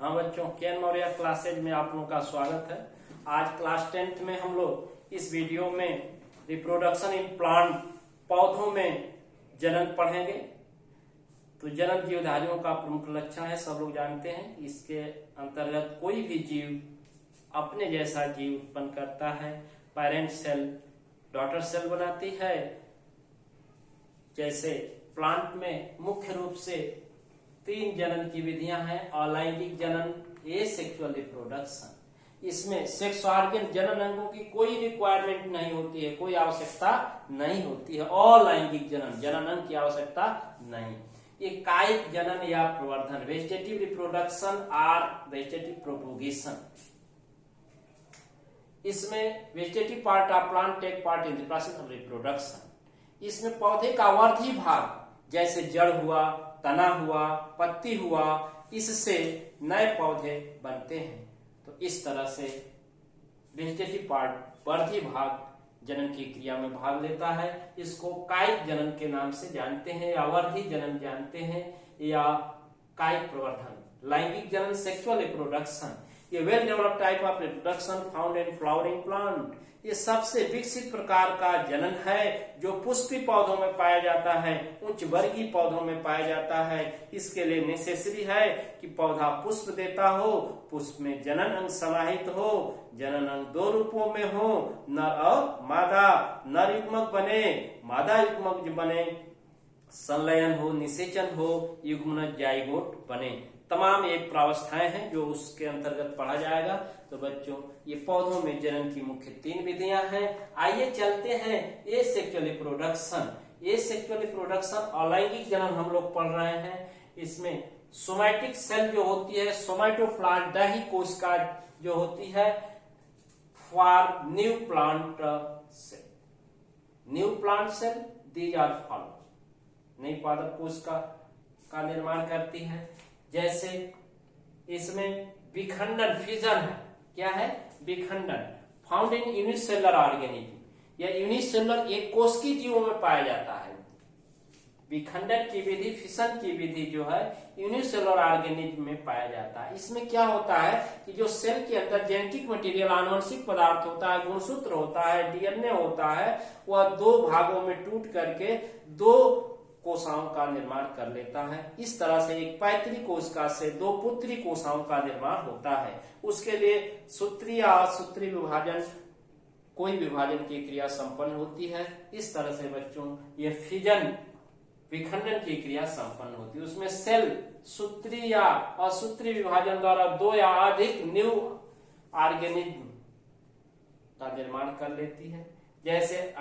हाँ बच्चों, KN Maurya classes में आप लोगों का स्वागत है। आज क्लास 10th में हम लोग इस वीडियो में रिप्रोडक्शन इन प्लांट पौधों में जनन पढ़ेंगे। तो जनन जीवधारियों का प्रमुख लक्षण है, सब लोग जानते हैं। इसके अंतर्गत कोई भी जीव अपने जैसा जीव उत्पन्न करता है। पेरेंट सेल डॉटर सेल बनाती है। जैसे प्लांट में मुख्य रूप से 3 जनन की विधियां हैं। अलैंगिक जनन, एसेक्सुअल रिप्रोडक्शन। इसमें सेक्स ऑर्गन जनन अंगों की कोई रिक्वायरमेंट नहीं होती है, कोई आवश्यकता नहीं होती है। अलैंगिक जनन, जनन अंग की आवश्यकता नहीं। ये कायिक जनन या प्रवर्धन, वेजिटेटिव रिप्रोडक्शन और वेजिटेटिव प्रोपोगेशन। इसमें vegetative part of plant take part in the process of reproduction. इसमें पौधे का वर्धी भाग जैसे जड़ हुआ, तना हुआ, पत्ती हुआ, इससे नए पौधे बनते हैं। तो इस तरह से वेजिटेटिव पार्ट वर्धी भाग जनन की क्रिया में भाग लेता है। इसको कायिक जनन के नाम से जानते हैं या वर्धी जनन जानते हैं या कायिक प्रवर्धन। लैंगिक जनन, सेक्सुअल रिप्रोडक्शन, ये well developed type of reproduction found in flowering plant. ये सबसे विकसित प्रकार का जनन है जो पुष्पी पौधों में पाया जाता है, उच्च वर्गीय पौधों में पाया जाता है। इसके लिए नेसेसरी है कि पौधा पुष्प देता हो, पुष्प में जनन अंग समाहित हो, जनन अंग 2 रूपों में हो, नर और मादा। नर युग्मक बने, मादा युग्मक बने, संलयन हो, निषेचन हो, युग्मनज जाइगोट बने। तमाम एक प्रावस्थाएं हैं जो उसके अंतर्गत पढ़ा जाएगा। तो बच्चों, ये पौधों में जनन की मुख्य 3 विधियां हैं। आइए चलते हैं एसेक्सुअल रिप्रोडक्शन। एसेक्सुअल रिप्रोडक्शन अलैंगिक जनन हम लोग पढ़ रहे हैं। इसमें सोमैटिक सेल जो होती है, सोमैटोप्लाज्म डाही कोशिका जो होती है for new plant cell. New plant cell these are follow, नई पादप कोशिका का निर्माण करती है। जैसे इसमें विखंडन, फिजन है। क्या है? विखंडन फाउंड इन यूनिसेलुलर ऑर्गेनिज्म। यह यूनिसेलुलर एक कोशिकीय जीवों में पाया जाता है। विखंडन की विधि, फिशन की विधि जो है यूनिसेलुलर ऑर्गेनिज्म में पाया जाता है। इसमें क्या होता है कि जो सेल के अंदर जेनेटिक मटेरियल, आनुवंशिक पदार्थ होता है, गुणसूत्र होता है, डीएनए होता है, वह 2 भागों में टूट करके 2 कोशिकाओं का निर्माण कर लेता है। इस तरह से एक पैतृक कोशिका से 2 पुत्री कोशिकाओं का निर्माण होता है। उसके लिए सूत्री या असूत्री विभाजन, कोई विभाजन की क्रिया संपन्न होती है। इस तरह से बच्चों ये फिजन, विखंडन की क्रिया संपन्न होती है। उसमें सेल सूत्री या असूत्री विभाजन द्वारा 2 या अधिक न्यू ऑर्गेनिज्म का निर्माण कर लेती है। जैसे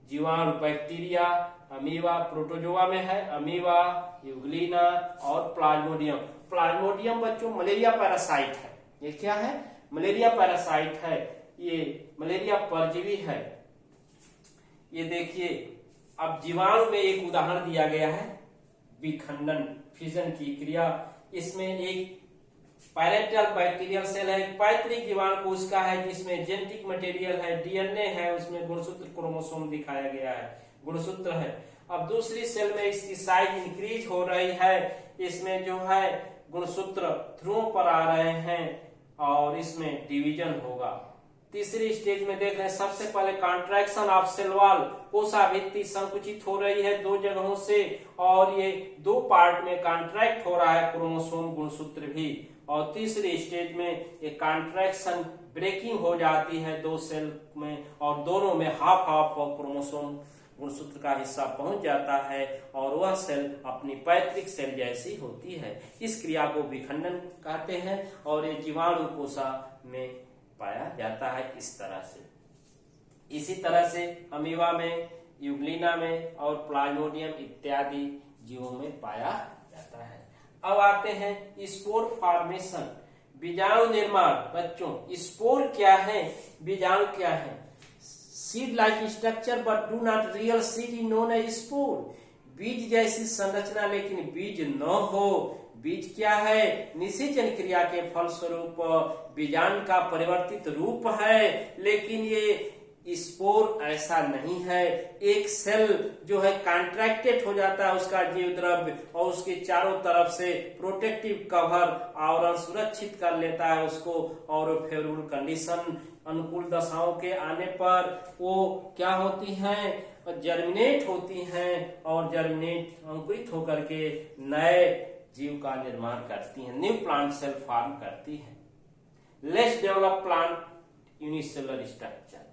जीवाणु, बैक्टीरिया, अमीबा प्रोटोजोआ में है, अमीबा, यूग्लिना और प्लाज्मोडियम। प्लाज्मोडियम बच्चों मलेरिया पैरासाइट है। ये क्या है? मलेरिया पैरासाइट है। ये मलेरिया परजीवी है। ये देखिए, अब जीवाणु में एक उदाहरण दिया गया है विखंडन, फिजन की क्रिया। इसमें एक पैरेंटल बैक्टीरियल सेल है, पैतृक जीवाणु कोशिका है जिसमें जेनेटिक मटेरियल है, डीएनए है, उसमें गुणसूत्र क्रोमोसोम दिखाया गया है, गुणसूत्र है। अब दूसरी सेल में इसकी साइज इंक्रीज हो रही है। इसमें जो है गुणसूत्र ध्रुवों पर आ रहे हैं और इसमें डिवीजन होगा। तीसरी स्टेज में देख रहे हैं, सबसे पहले कॉन्ट्रैक्शन ऑफ सेल वॉल, कोशाभित्ति संकुचित हो रही है 2 जगहों से और ये 2 पार्ट में कॉन्ट्रैक्ट हो रहा है, क्रोमोसोम गुणसूत्र भी। और तीसरी स्टेज में एक कॉन्ट्रैक्शन ब्रेकिंग हो जाती है 2 सेल में और दोनों में हाफ क्रोमोसोम गुणसूत्र का हिस्सा पहुंच जाता है और वह सेल अपनी पैतृक सेल जैसी होती है। इस क्रिया को विखंडन कहते हैं और ये जीवाणु कोशिका में पाया जाता है इस तरह से। इसी तरह से अमीबा में, यूग्लिना में और प्लाज्मोडियम इत्यादि जीवों में पाया जाता है। अब आते हैं स्पोर फॉर्मेशन, बीजाणु निर्माण। बच्चों, स्पोर क्या है, बीजाणु क्या है? Seed like structure but do not real seed is known as spore. बीज जैसी संरचना लेकिन बीज न हो। बीज क्या है? निषेचन क्रिया के फलस्वरूप बीजाणु का परिवर्तित रूप है, लेकिन ये स्पोर ऐसा नहीं है। एक सेल जो है कॉन्ट्रैक्टेड हो जाता है उसका जीव द्रव्य और उसके चारों तरफ से प्रोटेक्टिव कवर आवरण सुरक्षित कर लेता है उसको, और फेवरेबल कंडीशन अनुकूल दशाओं के आने पर वो क्या होती हैं, जर्मिनेट होती हैं और जर्मिनेट अंकुरित होकर के नए जीव का निर्माण करती हैं, न्यू प्लांट सेल फॉर्म करती हैं। Less develop plant unicellular structure.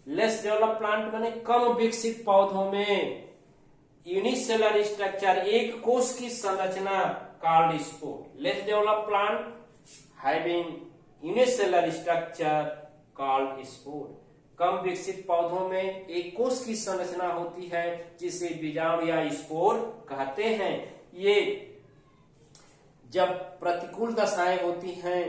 Less develop plant माने कम विकसित पौधों में यूनिसेलुलर स्ट्रक्चर, एक कोष की संरचना called spore. Less develop plant having unicellular structure called spore. कम विकसित पौधों में एक कोष की संरचना होती है जिसे बीजाणु या स्पोर कहते हैं। ये जब प्रतिकूल दशाएं होती हैं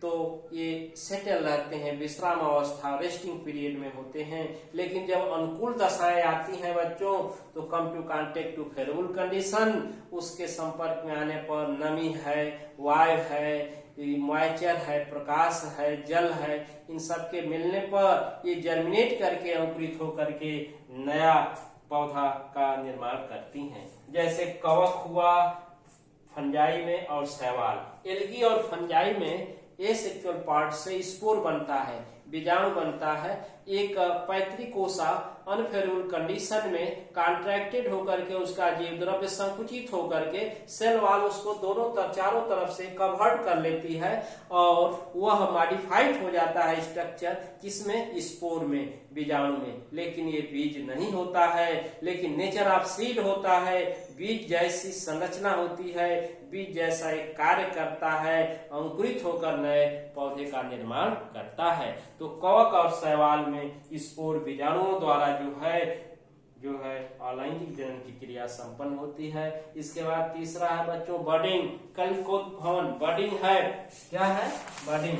तो ये सेटल रहते हैं, विश्राम अवस्था रेस्टिंग पीरियड में होते हैं। लेकिन जब अनुकूल दशाएं आती हैं बच्चों तो come to contact to favourable condition, उसके संपर्क में आने पर नमी है, वायु है, मॉइस्चर है, प्रकाश है, जल है, इन सब के मिलने पर ये जर्मिनेट करके अंकुरित होकर के नया पौधा का निर्माण करती हैं। जैसे कवक हुआ फंजाई में और शैवाल। एल्गी और फंजाई में एसेक्सुअल पार्ट से स्पोर बनता है, बीजाणु बनता है। एक पैतृक कोशा अनफेवरेबल कंडीशन में कॉन्ट्रैक्टेड होकर के उसका जीव द्रव्य संकुचित होकर के सेल वाल उसको चारों तरफ से कवर्ड कर लेती है और वह मॉडिफाइड हो जाता है स्ट्रक्चर, किसमें, स्पोर में, बीजाणु में। लेकिन ये बीज नहीं होता है, लेकिन नेचर ऑफ सीड होता है। बीज जैसी संरचना होती है, बीज जैसा एक कार्य करता है, अंकुरित होकर नए पौधे का निर्माण करता है। तो कवक और शैवाल में स्पोर बीजाणुओं द्वारा जो है अलैंगिक जनन की क्रिया संपन्न होती है। इसके बाद तीसरा है बच्चों बडिंग, कलिकोद्भवन। बडिंग है, क्या है, बडिंग।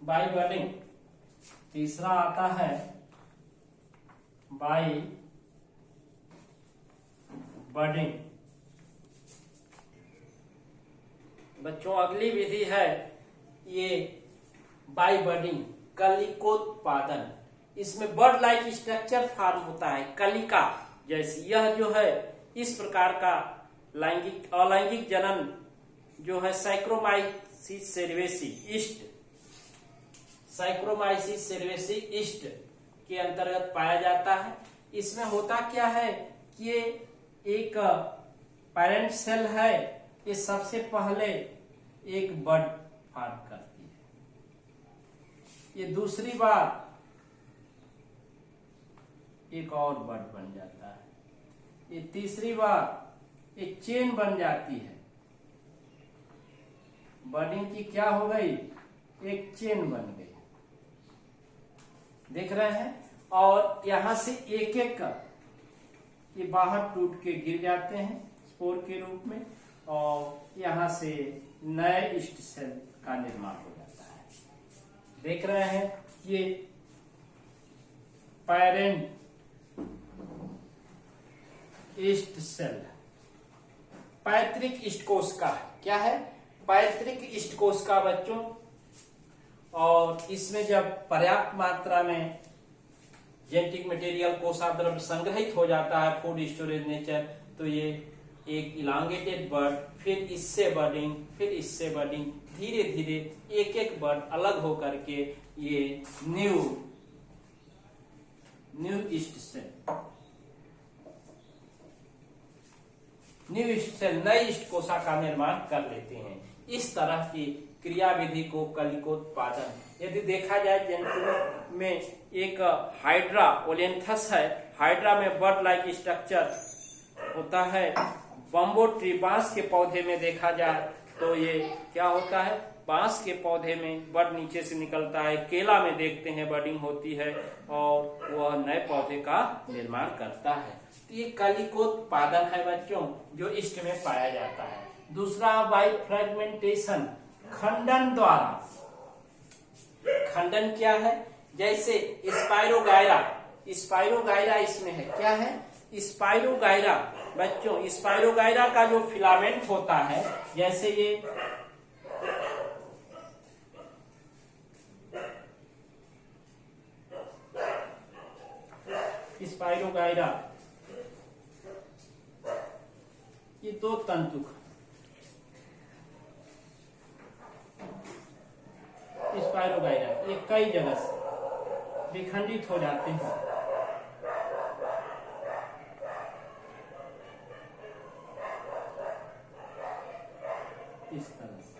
By budding. तीसरा आता है बाई बडिंग। बच्चों अगली विधि है ये बाई बडिंग, कलिकोत्पादन। इसमें बर्ड लाइक स्ट्रक्चर फॉर्म होता है, कलिका जैसी। यह जो है इस प्रकार का अलैंगिक जनन जो है साइक्रोमाइसिस सेरेवेसी ईस्ट, साइक्रोमाइसिस सेरेवेसी ईस्ट के अंतर्गत पाया जाता है। इसमें होता क्या है कि ये एक पेरेंट सेल है, ये सबसे पहले एक बड फॉर्म करती है, ये दूसरी बार एक और बड बन जाता है, ये तीसरी बार एक चेन बन जाती है। बडिंग की क्या हो गई, एक चेन बन गई, देख रहे हैं। और यहां से एक एक ये बाहर टूट के गिर जाते हैं स्पोर के रूप में, और यहां से नए ईस्ट सेल का निर्माण हो जाता है। देख रहे हैं ये पेरेंट ईस्ट सेल पैतृक ईस्ट कोश का, क्या है, पैतृक ईस्ट कोश का बच्चों। और इसमें जब पर्याप्त मात्रा में जेनेटिक मटेरियल कोशाद्रव्य संग्रहित हो जाता है फूड स्टोरेज नेचर, तो ये एक इलांगेटेड बर्ड, फिर इससे बर्डिंग, फिर इससे बर्डिंग, धीरे धीरे एक एक बर्ड अलग होकर के ये new yeast cell, new yeast cell, नई ईस्ट कोशा का निर्माण कर लेते हैं। इस तरह की क्रियाविधि को कलिकोत्पादन। यदि देखा जाए जंतु में एक हाइड्रा ओलेंथस है, हाइड्रा में बर्ड लाइक स्ट्रक्चर होता है। बम्बो ट्री, बांस के पौधे में देखा जाए तो ये क्या होता है, बांस के पौधे में बर्ड नीचे से निकलता है। केला में देखते हैं बडिंग होती है और वह नए पौधे का निर्माण करता है। तो ये कलिकोत्पादन है बच्चों जो ईस्ट में पाया जाता है। दूसरा बाई फ्रेगमेंटेशन, खंडन द्वारा। खंडन क्या है, जैसे स्पाइरोगायरा, स्पाइरोगायरा इसमें है, क्या है स्पाइरोगायरा बच्चों, स्पाइरोगायरा का जो फिलामेंट होता है, जैसे ये स्पाइरोगायरा, ये दो तंतुक स्पाइरोगायरा, ये कई जगह से विखंडित हो जाते हैं। इस तरह से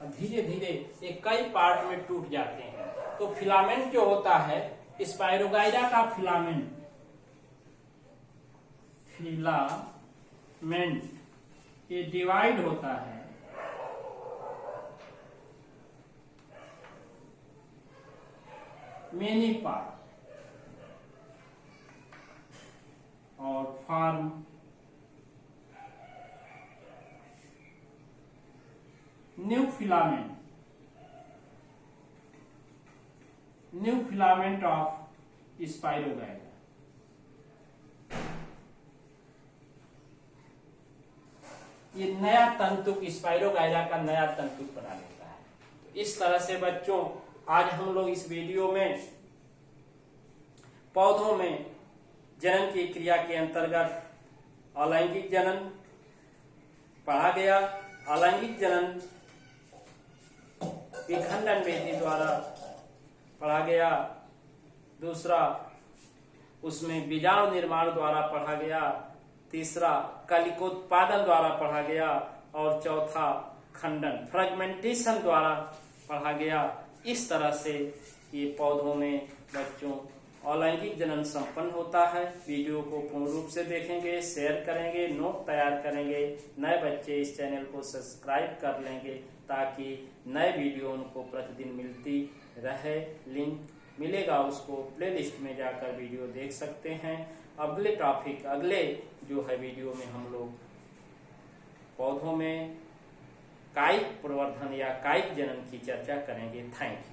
धीरे धीरे ये कई पार्ट में टूट जाते हैं। तो फिलामेंट जो होता है स्पाइरोगायरा का फिलामेंट ये डिवाइड होता है मेनी पार्ट और form new filament of spirogyra. ये नया तंतुक स्पाइरोगायरा का नया तंतुक बना लेता है। तो इस तरह से बच्चों आज हम लोग इस वीडियो में पौधों में जनन की क्रिया के अंतर्गत अलैंगिक जनन पढ़ा गया। अलैंगिक जनन विखंडन विधि द्वारा पढ़ा गया। दूसरा उसमें बीजाणु निर्माण द्वारा पढ़ा गया। तीसरा कलिकोत्पादन द्वारा पढ़ा गया। और चौथा खंडन फ्रेगमेंटेशन द्वारा पढ़ा गया। इस तरह से ये पौधों में बच्चों अलैंगिक जनन संपन्न होता है। वीडियो को पूर्ण रूप से देखेंगे, शेयर करेंगे, नोट तैयार करेंगे। नए बच्चे इस चैनल को सब्सक्राइब कर लेंगे ताकि नए वीडियो उनको प्रतिदिन मिलती रहे। लिंक मिलेगा, उसको प्लेलिस्ट में जाकर वीडियो देख सकते हैं। अगले टॉपिक, अगले जो है वीडियो में हम लोग पौधों में कायिक प्रवर्धन या कायिक जनन की चर्चा करेंगे। Thank you.